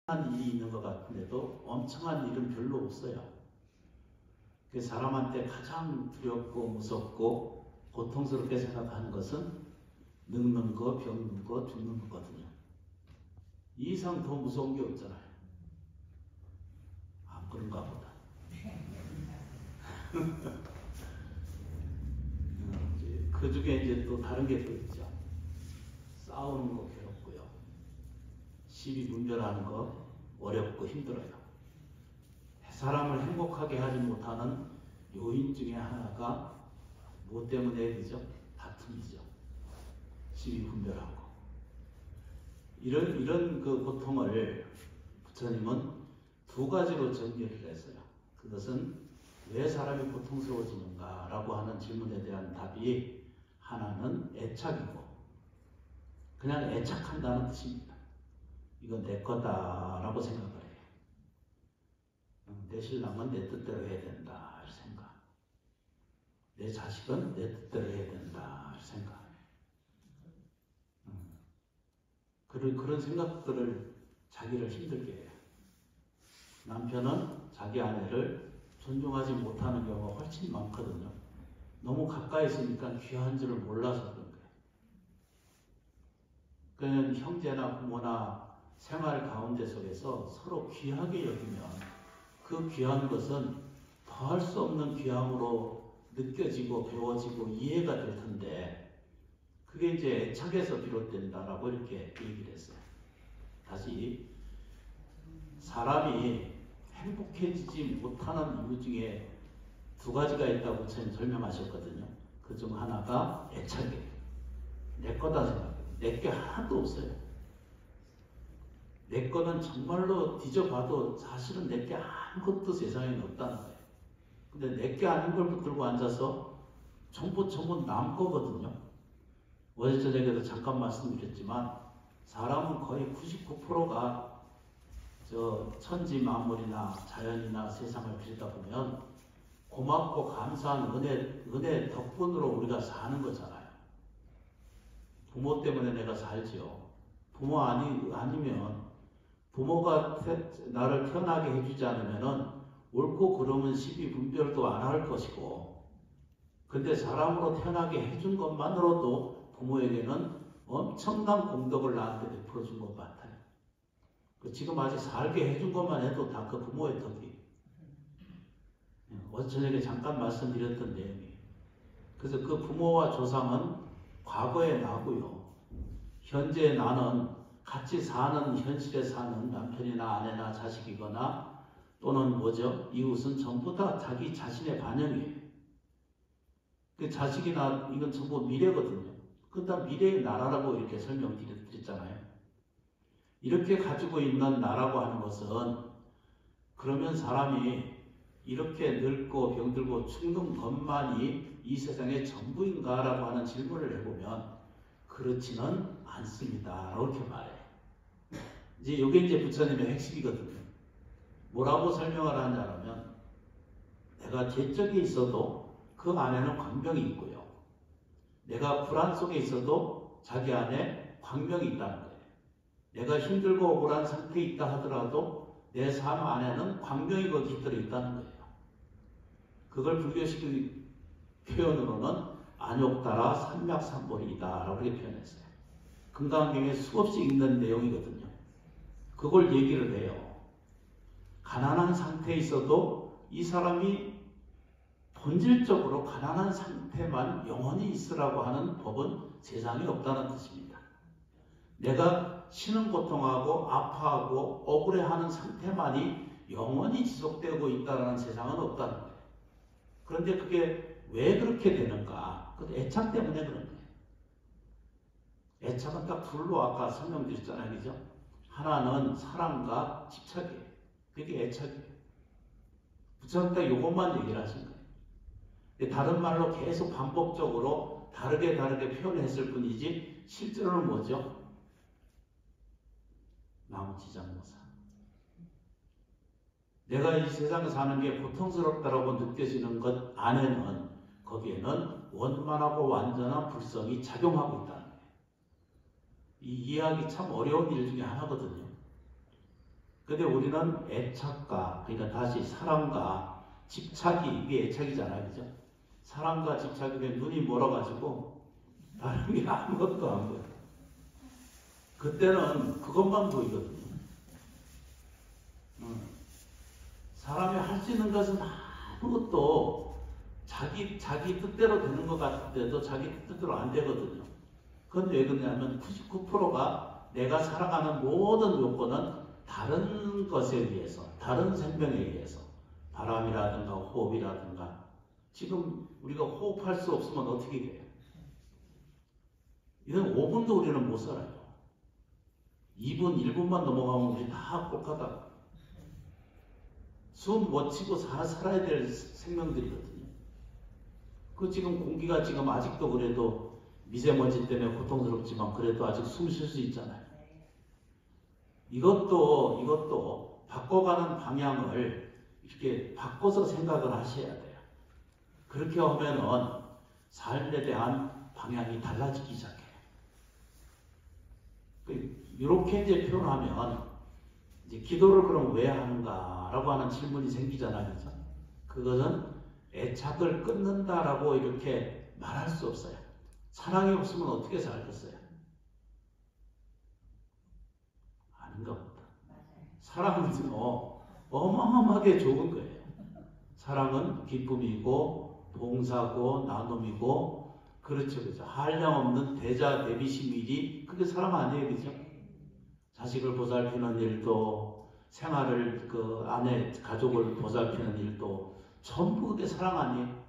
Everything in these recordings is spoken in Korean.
한 일이 있는 것 같은데도 엄청난 일은 별로 없어요. 그 사람한테 가장 두렵고 무섭고 고통스럽게 생각하는 것은 늙는 거, 병든 거, 죽는 거거든요. 이 이상 더 무서운 게 없잖아요. 안 그런가 보다. 그 중에 이제 또 다른 게 또 있죠. 싸우는 거 괴롭고요. 시비 분별하는 거 어렵고 힘들어요. 사람을 행복하게 하지 못하는 요인 중에 하나가 뭐 때문에 되죠? 다툼이죠. 시비 분별하고. 이런 그 고통을 부처님은 두 가지로 정리를 했어요. 그것은 왜 사람이 고통스러워지는가라고 하는 질문에 대한 답이 하나는 애착이고, 그냥 애착한다는 뜻입니다. 이건 내 거다라고 생각을 해요. 내 신랑은 내 뜻대로 해야 된다 이 생각. 내 자식은 내 뜻대로 해야 된다 이 생각. 그런 생각들을 자기를 힘들게 해요. 남편은 자기 아내를 존중하지 못하는 경우가 훨씬 많거든요. 너무 가까이 있으니까 귀한 줄을 몰라서 그런 거예요. 그는 형제나 부모나 생활 가운데 속에서 서로 귀하게 여기면 그 귀한 것은 더할 수 없는 귀함으로 느껴지고 배워지고 이해가 될 텐데, 그게 이제 애착에서 비롯된다라고 이렇게 얘기를 했어요. 다시, 사람이 행복해지지 못하는 이유 중에 두 가지가 있다고 부처님 설명하셨거든요. 그 중 하나가 애착이에요. 내 거다 생각해요. 내 게 하나도 없어요. 내 거는 정말로 뒤져봐도 사실은 내 게 아무것도 세상에 없다는 거예요. 근데 내 게 아닌 걸 붙들고 앉아서 전부 남 거거든요. 어제 저녁에도 잠깐 말씀드렸지만 사람은 거의 99%가 저 천지 만물이나 자연이나 세상을 들여다 보면 고맙고 감사한 은혜 덕분으로 우리가 사는 거잖아요. 부모 때문에 내가 살지요. 부모 아니면 부모가 나를 태어나게 해주지 않으면은 옳고 그름은 시비 분별도 안 할 것이고, 근데 사람으로 태어나게 해준 것만으로도 부모에게는 엄청난 공덕을 나한테 베풀어 준 것 같아요. 지금 아직 살게 해준 것만 해도 다 그 부모의 덕이. 어제 저녁에 잠깐 말씀드렸던 내용이에요. 그래서 그 부모와 조상은 과거의 나고요. 현재 나는 같이 사는 현실에 사는 남편이나 아내나 자식이거나 또는 뭐죠? 이웃은 전부 다 자기 자신의 반영이에요. 그 자식이나 이건 전부 미래거든요. 그건 다 미래의 나라라고 이렇게 설명드렸잖아요. 이렇게 가지고 있는 나라고 하는 것은, 그러면 사람이 이렇게 늙고 병들고 죽는 것만이 이 세상의 전부인가라고 하는 질문을 해보면 그렇지는 않습니다 라고 이렇게 말해요. 이게 부처님의 핵심이거든요. 뭐라고 설명을 하냐면, 내가 죄적에 있어도 그 안에는 광명이 있고요. 내가 불안 속에 있어도 자기 안에 광명이 있다는 거예요. 내가 힘들고 억울한 상태에 있다 하더라도 내 삶 안에는 광명이 거기 들어있다는 거예요. 그걸 불교식 표현으로는 안욕따라 삼맥삼보리이다 라고 이렇게 표현했어요. 금강경에 수없이 읽는 내용이거든요. 그걸 얘기를 해요. 가난한 상태에 있어도 이 사람이 본질적으로 가난한 상태만 영원히 있으라고 하는 법은 세상에 없다는 뜻입니다. 내가 신음 고통하고 아파하고 억울해하는 상태만이 영원히 지속되고 있다는 세상은 없다는 거예요. 그런데 그게 왜 그렇게 되는가? 그 애착 때문에 그런 거예요. 애착은 딱 둘로 아까 설명드렸잖아요. 그죠? 하나는 사랑과 집착이에요. 그게 애착이에요. 부처님 딱 이것만 얘기를 하신 거예요. 다른 말로 계속 반복적으로 다르게 표현했을 뿐이지 실제로는 뭐죠? 나무지장모사. 내가 이 세상에 사는 게 고통스럽다라고 느껴지는 것 안에는, 거기에는 원만하고 완전한 불성이 작용하고 있다는 거예요. 이 이해하기 참 어려운 일 중에 하나거든요. 근데 우리는 애착과, 그러니까 다시 사랑과 집착이, 이게 애착이잖아요. 그죠? 사랑과 집착이 눈이 멀어가지고 다른 게 아무것도 안 보여. 그때는 그것만 보이거든요. 사람이 할 수 있는 것은 아무것도 자기 뜻대로 되는 것 같은데도 자기 뜻대로 안 되거든요. 그건 왜 그러냐면 99%가 내가 살아가는 모든 요건은 다른 것에 의해서, 다른 생명에 의해서, 바람이라든가 호흡이라든가, 지금 우리가 호흡할 수 없으면 어떻게 돼요? 이건 5분도 우리는 못 살아요. 2분, 1분만 넘어가면 우리 다 꼴까다. 숨 못 치고 살아야 될 생명들이거든요. 그 지금 공기가 지금 아직도 그래도 미세먼지 때문에 고통스럽지만 그래도 아직 숨 쉴 수 있잖아요. 이것도 바꿔가는 방향을 이렇게 바꿔서 생각을 하셔야 돼요. 그렇게 하면은 삶에 대한 방향이 달라지기 시작해요. 이렇게 이제 표현하면 이제 기도를 그럼 왜 하는가라고 하는 질문이 생기잖아요. 그죠? 그것은 애착을 끊는다라고 이렇게 말할 수 없어요. 사랑이 없으면 어떻게 살겠어요? 아닌가 보다. 사랑은 어마어마하게 좋은 거예요. 사랑은 기쁨이고 봉사고 나눔이고, 그렇죠, 그죠? 한량없는 대자 대비심일이, 그게 사랑 아니에요, 그죠? 자식을 보살피는 일도, 생활을 그 아내 가족을 보살피는 일도 전부 그게 사랑 아니에요?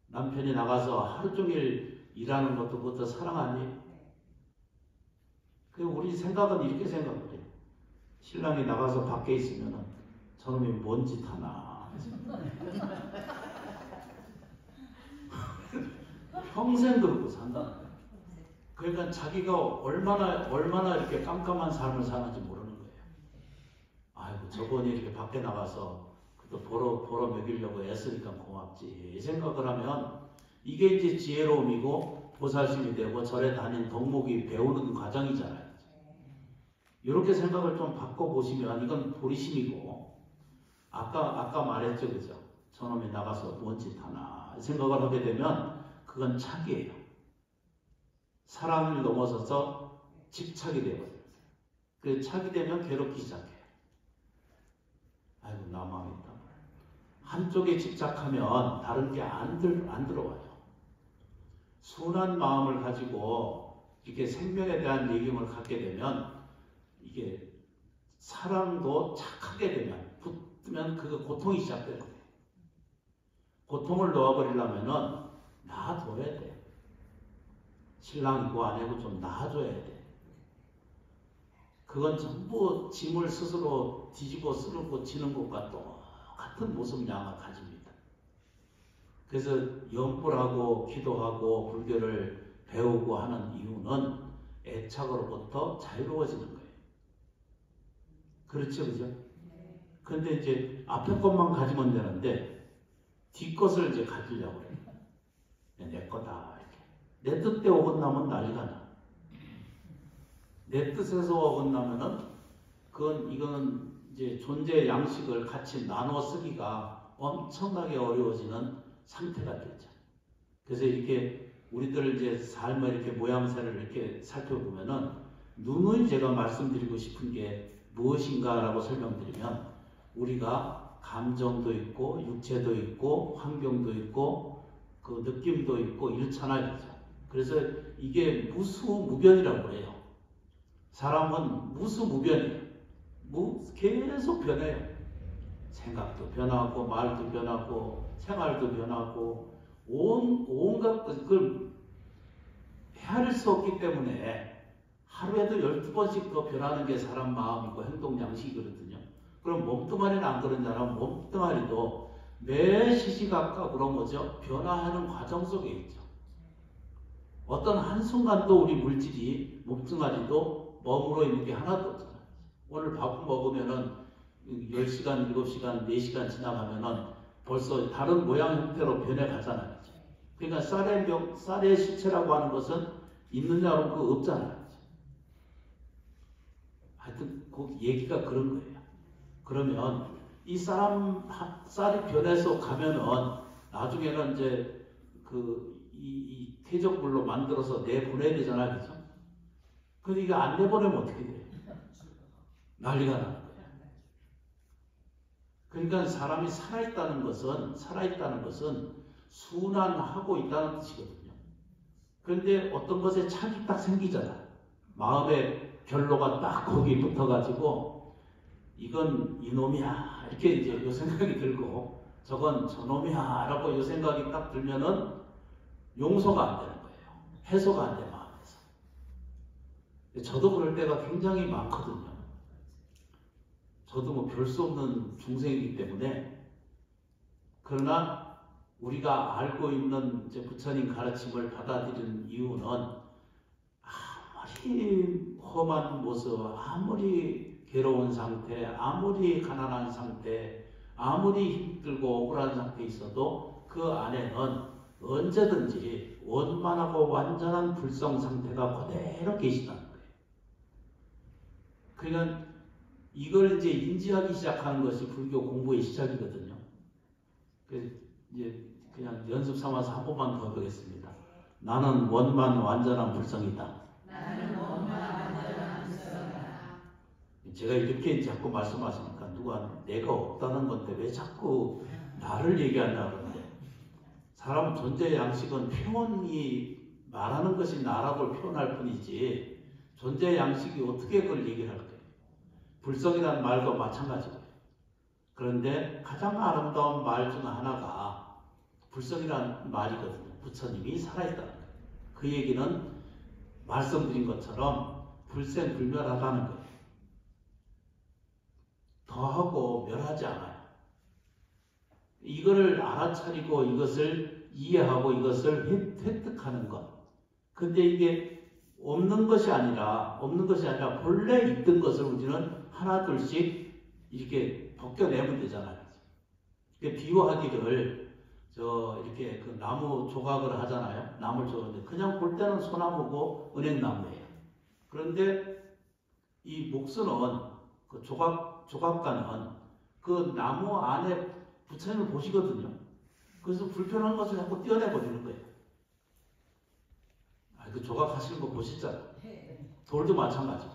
남편이 나가서 하루 종일 일하는 것도 그것도 사랑 아니에요? 우리 생각은 이렇게 생각해요. 신랑이 나가서 밖에 있으면은 저놈이 뭔 짓 하나. 평생 그러고 산다. 그러니까 자기가 얼마나 이렇게 깜깜한 삶을 사는지 모르는 거예요. 아이고, 저번에 이렇게 밖에 나가서 또 보러 먹이려고 애쓰니까 고맙지, 이 생각을 하면 이게 이제 지혜로움이고 보살심이 되고 절에 다닌 덕목이 배우는 과정이잖아요. 이렇게 생각을 좀 바꿔보시면 이건 보리심이고, 아까 말했죠, 그죠? 저놈이 나가서 뭔 짓 하나 생각을 하게 되면 그건 착이에요. 사랑을 넘어서서 집착이 되어버려요. 그 착이 되면 괴롭기 시작해요. 아이고, 나 망했다. 한쪽에 집착하면 다른 게 안 들어와요. 순한 마음을 가지고 이렇게 생명에 대한 예경을 갖게 되면, 이게 사랑도 착하게 되면, 붙으면 그거 고통이 시작되는 거예요. 고통을 놓아버리려면은 놔둬야 돼. 신랑이고 아내고 좀 놔줘야 돼. 그건 전부 짐을 스스로 뒤집어 쓰고 지는 것과 똑같은 모습 양을 가집니다. 그래서 연불하고 기도하고 불교를 배우고 하는 이유는 애착으로부터 자유로워지는 거예요. 그렇죠, 그죠? 근데 이제 앞에 것만 가지면 되는데 뒷것을 이제 가지려고 그래요. 내 거다, 이렇게. 내 뜻대로 어긋나면 난리가 나. 내 뜻에서 어긋나면은 이거는 이제 존재의 양식을 같이 나눠 쓰기가 엄청나게 어려워지는 상태가 되죠. 그래서 이렇게 우리들 이제 삶의 이렇게 모양새를 이렇게 살펴보면은 누누이 제가 말씀드리고 싶은 게 무엇인가라고 설명드리면, 우리가 감정도 있고 육체도 있고 환경도 있고 그 느낌도 있고 이렇잖아요. 그래서 이게 무수무변이라고 해요. 사람은 무수무변이에요. 계속 변해요. 생각도 변하고 말도 변하고 생활도 변하고 온갖 그걸 헤아릴 수 없기 때문에 하루에도 12번씩 더 변하는 게 사람 마음이고 행동 양식이거든요. 그럼 몸뚱아리는 안 그런다면 몸뚱아리도 매 시시각각으로 뭐죠? 변화하는 과정 속에 있죠. 어떤 한순간도 우리 물질이, 몸뚱아리도 머물러 있는 게 하나도 없잖아요. 오늘 밥 먹으면은 10시간, 7시간, 4시간 지나가면은 벌써 다른 모양 형태로 변해가잖아요. 그러니까 쌀의 실체라고 하는 것은 있느냐고 그거 없잖아요. 하여튼 그 얘기가 그런 거예요. 그러면 이 쌀이 변해서 가면은 나중에는 이제 이 퇴적물로 만들어서 내보내야 되잖아요. 그죠? 근데 이거 안 내보내면 어떻게 돼요? 난리가 나는 거예요. 그러니까 사람이 살아있다는 것은 순환하고 있다는 뜻이거든요. 그런데 어떤 것에 착이 딱 생기잖아요. 마음에 결로가 딱 거기 붙어가지고 이건 이놈이야 이렇게 이제 요 생각이 들고 저건 저놈이야 라고 요 생각이 딱 들면은 용서가 안 되는 거예요. 해소가 안 돼 마음에서. 저도 그럴 때가 굉장히 많거든요. 저도 뭐 별 수 없는 중생이기 때문에. 그러나 우리가 알고 있는 이제 부처님 가르침을 받아들이는 이유는 아무리 험한 모습, 아무리 괴로운 상태, 아무리 가난한 상태, 아무리 힘들고 억울한 상태에 있어도 그 안에는 언제든지 원만하고 완전한 불성 상태가 그대로 계시다는 거예요. 그러니까 이걸 이제 인지하기 시작하는 것이 불교 공부의 시작이거든요. 그래서 이제 그냥 연습 삼아서 한 번만 더 보겠습니다. 나는 원만 완전한 불성이다. 나는 원만 완전한 불성이다. 제가 이렇게 자꾸 말씀하시니까 누가 내가 없다는 건데 왜 자꾸 나를 얘기하냐 그러는데, 사람 존재 양식은 표현이 말하는 것이 나라고 표현할 뿐이지 존재 양식이 어떻게 그걸 얘기를 할까요? 불성이라는 말과 마찬가지고요. 그런데 가장 아름다운 말 중 하나가 불성이라는 말이거든요. 부처님이 살아있다는 거예요. 그 얘기는 말씀드린 것처럼 불생불멸하다는 거예요. 더하고 멸하지 않아요. 이거를 알아차리고 이것을 이해하고 이것을 획득하는 것. 근데 이게 없는 것이 아니라 본래 있던 것을 우리는 하나 둘씩 이렇게 벗겨내면 되잖아요. 비유하기를 이렇게 그 나무 조각을 하잖아요. 나무 조각인데 그냥 볼 때는 소나무고 은행나무예요. 그런데 이 목수는 그 조각가는 그 나무 안에 부처님을 보시거든요. 그래서 불편한 것을 자꾸 떼어내버리는 거예요. 그 조각하시는 거 보시잖아요. 돌도 마찬가지고.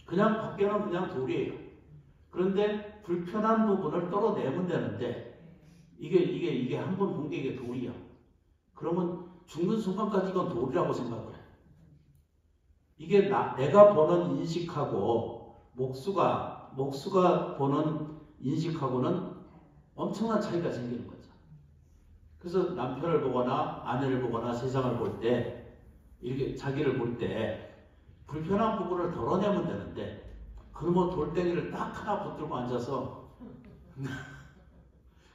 그냥 밖에는 그냥 돌이에요. 그런데 불편한 부분을 떨어내면 되는데 이게 한 번 본 게 이게 돌이야. 그러면 죽는 순간까지 이건 돌이라고 생각을 해. 이게 내가 보는 인식하고 목수가 보는 인식하고는 엄청난 차이가 생기는 거죠. 그래서 남편을 보거나 아내를 보거나 세상을 볼 때 이렇게 자기를 볼 때 불편한 부분을 덜어내면 되는데 그러면 돌덩이를 딱 하나 붙들고 앉아서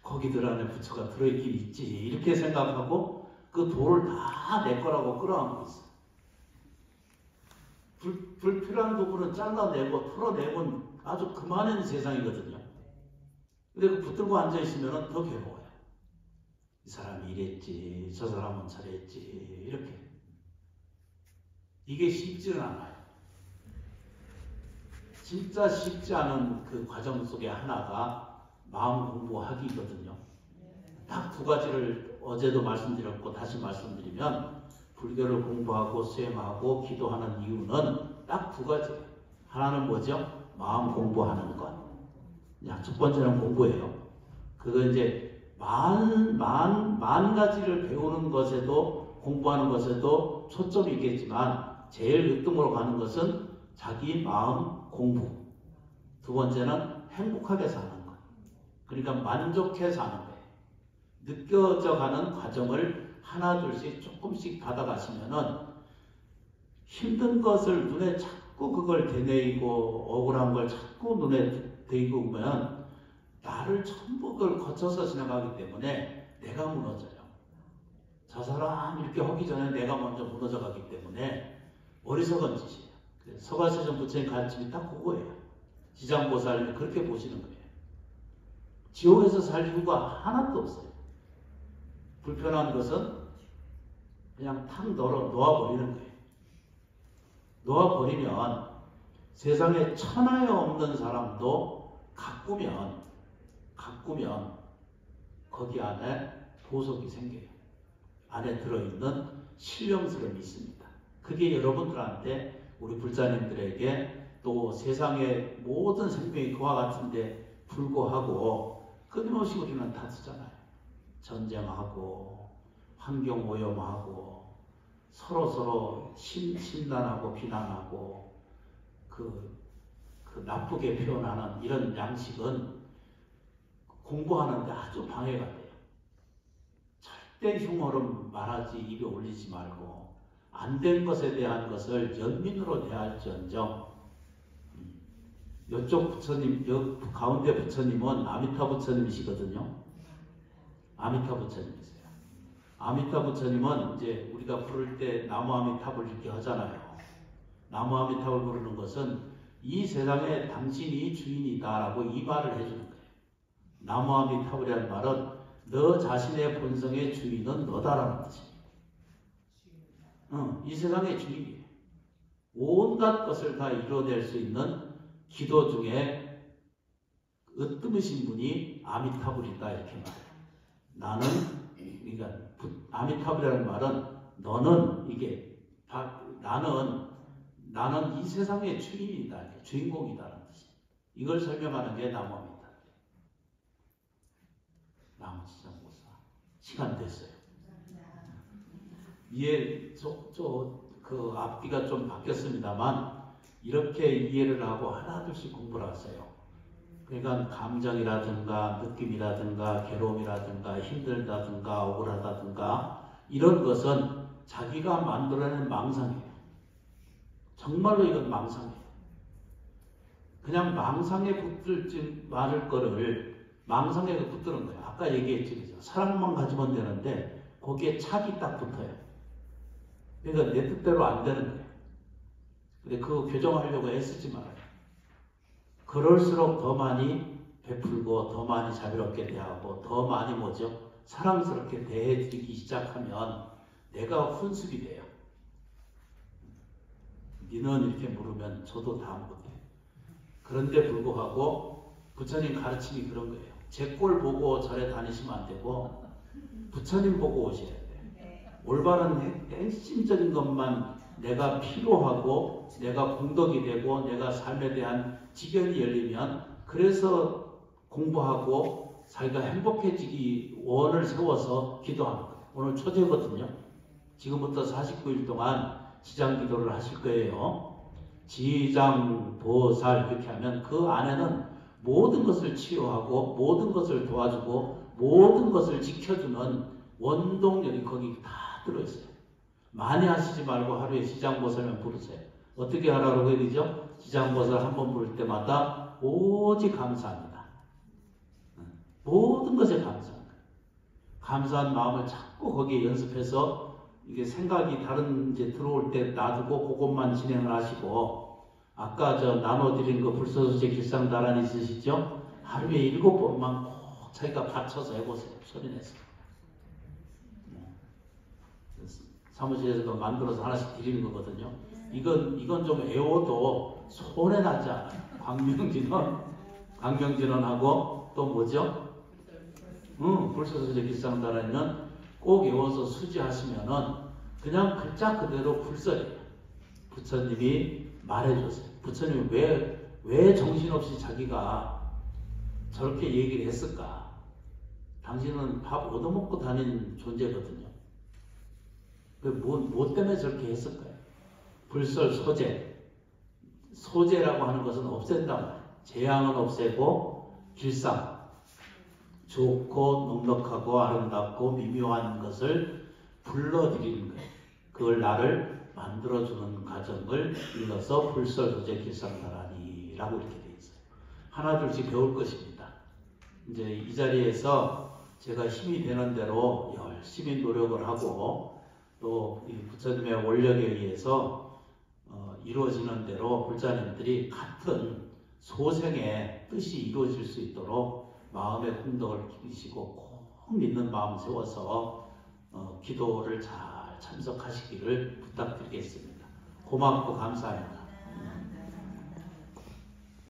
거기들 안에 부처가 들어있긴 있지 이렇게 생각하고 그 돌을 다 내 거라고 끌어안고 있어. 불필요한 부분은 잘라내고 털어내면 아주 그만한 세상이거든요. 근데 그 붙들고 앉아있으면 더 괴로워요. 이 사람이 이랬지 저 사람은 저랬지 이렇게. 이게 쉽지는 않아요. 진짜 쉽지 않은 그 과정 속에 하나가 마음 공부하기거든요. 딱 두 가지를 어제도 말씀드렸고 다시 말씀드리면 불교를 공부하고 수행하고 기도하는 이유는 딱 두 가지예요. 하나는 뭐죠? 마음 공부하는 것. 첫 번째는 공부예요. 그거 이제 만 가지를 배우는 것에도 공부하는 것에도 초점이 있겠지만 제일 으뜸으로 가는 것은 자기 마음 공부. 두 번째는 행복하게 사는 것. 그러니까 만족해 사는 거예요. 느껴져가는 과정을 하나 둘씩 조금씩 받아가시면은 힘든 것을 눈에 자꾸 그걸 되뇌이고 억울한 걸 자꾸 눈에 대고 보면 나를 전부 그걸 거쳐서 지나가기 때문에 내가 무너져요. 저 사람 이렇게 하기 전에 내가 먼저 무너져 가기 때문에 어리석은 짓이에요. 서가시전 부처님 가르침이 딱 그거예요. 지장보살이 그렇게 보시는 거예요. 지옥에서 살 이유가 하나도 없어요. 불편한 것은 그냥 탁 놓아버리는 거예요. 놓아버리면 세상에 천하에 없는 사람도 가꾸면 거기 안에 보석이 생겨요. 안에 들어있는 신령스러움이 있습니다. 그게 여러분들한테, 우리 불자님들에게, 또 세상의 모든 생명이 그와 같은데 불구하고 끊임없이 우리는 다투잖아요. 전쟁하고 환경오염하고 서로 심란하고 비난하고 그 나쁘게 표현하는 이런 양식은 공부하는데 아주 방해가 돼요. 절대 흉어를 말하지, 입에 올리지 말고 안 된 것에 대한 것을 연민으로 대할지언정. 이쪽 부처님, 가운데 부처님은 아미타 부처님이시거든요. 아미타 부처님이세요. 아미타 부처님은 이제 우리가 부를 때 나무 아미타불 이렇게 하잖아요. 나무 아미타불 부르는 것은 이 세상에 당신이 주인이다라고 이 말을 해주는 거예요. 나무 아미타불이라는 말은 너 자신의 본성의 주인은 너다라는 뜻입니다. 이 세상의 주인이에요. 온갖 것을 다 이뤄낼 수 있는 기도 중에 으뜸이신 분이 아미타불이다 이렇게 말해요. 나는, 그러니까 아미타불이라는 말은 너는 이게 나는 이 세상의 주인이다, 주인공이다라는 뜻이에요. 이걸 설명하는 게 나무 아미타. 나무 지장보사. 시간 됐어요. 이해 그 앞뒤가 좀 바뀌었습니다만 이렇게 이해를 하고 하나둘씩 공부를 하세요. 그러니까 감정이라든가 느낌이라든가 괴로움이라든가 힘들다든가 억울하다든가 이런 것은 자기가 만들어낸 망상이에요. 정말로 이건 망상이에요. 그냥 망상에 붙들지 말을 거를 망상에 붙드는 거예요. 아까 얘기했지, 그죠? 사랑만 가지면 되는데 거기에 착이 딱 붙어요. 그러니까 내 뜻대로 안 되는 거예요. 근데 그거 교정하려고 애쓰지 말아요. 그럴수록 더 많이 베풀고 더 많이 자비롭게 대하고 더 많이 뭐죠? 사랑스럽게 대해드리기 시작하면 내가 훈습이 돼요. 니는 이렇게 물으면 저도 다 못해요. 그런데 불구하고 부처님 가르침이 그런 거예요. 제 꼴 보고 절에 다니시면 안 되고 부처님 보고 오셔야 돼요. 올바른 핵심적인 것만 내가 필요하고 내가 공덕이 되고 내가 삶에 대한 지견이 열리면, 그래서 공부하고 자기가 행복해지기 원을 세워서 기도하는 거예요. 오늘 초제거든요. 지금부터 49일 동안 지장 기도를 하실 거예요. 지장, 보살 이렇게 하면 그 안에는 모든 것을 치유하고 모든 것을 도와주고 모든 것을 지켜주는 원동력이 거기 다 들어있어요. 많이 하시지 말고 하루에 지장보살만 부르세요. 어떻게 하라고 얘기죠? 지장보살 한 번 부를 때마다 오직 감사합니다. 모든 것에 감사합니다. 감사한 마음을 자꾸 거기에 연습해서 이게 생각이 다른 이제 들어올 때 놔두고 그것만 진행을 하시고, 아까 저 나눠드린 거 불소소제 길상다란 있으시죠? 하루에 7번만 꼭 자기가 받쳐서 해보세요. 소리내서. 사무실에서도 만들어서 하나씩 드리는 거거든요. 이건 좀 애워도 손해 나지 않아요. 광명진원하고 또 뭐죠? 불소소제 길상다란은 꼭 외워서 수지하시면은 그냥 글자 그대로 불설이에요. 부처님이 말해줬어요. 부처님이 왜 정신없이 자기가 저렇게 얘기를 했을까? 당신은 밥 얻어먹고 다니는 존재거든요. 뭐 때문에 저렇게 했을까요? 불설 소재라고 하는 것은 없앤단 말이에요. 재앙은 없애고 길상, 좋고 넉넉하고 아름답고 미묘한 것을 불러들이는 거예요. 그걸 나를 만들어주는 과정을 일러서 불설소재 길상다라니라고 이렇게 되어 있어요. 하나둘씩 배울 것입니다. 이제 이 자리에서 제가 힘이 되는 대로 열심히 노력을 하고 또 이 부처님의 원력에 의해서 이루어지는 대로 불자님들이 같은 소생의 뜻이 이루어질 수 있도록 마음의 공덕을 기르시고 꼭 믿는 마음 세워서 기도를 잘 참석하시기를 부탁드리겠습니다. 고맙고 감사합니다.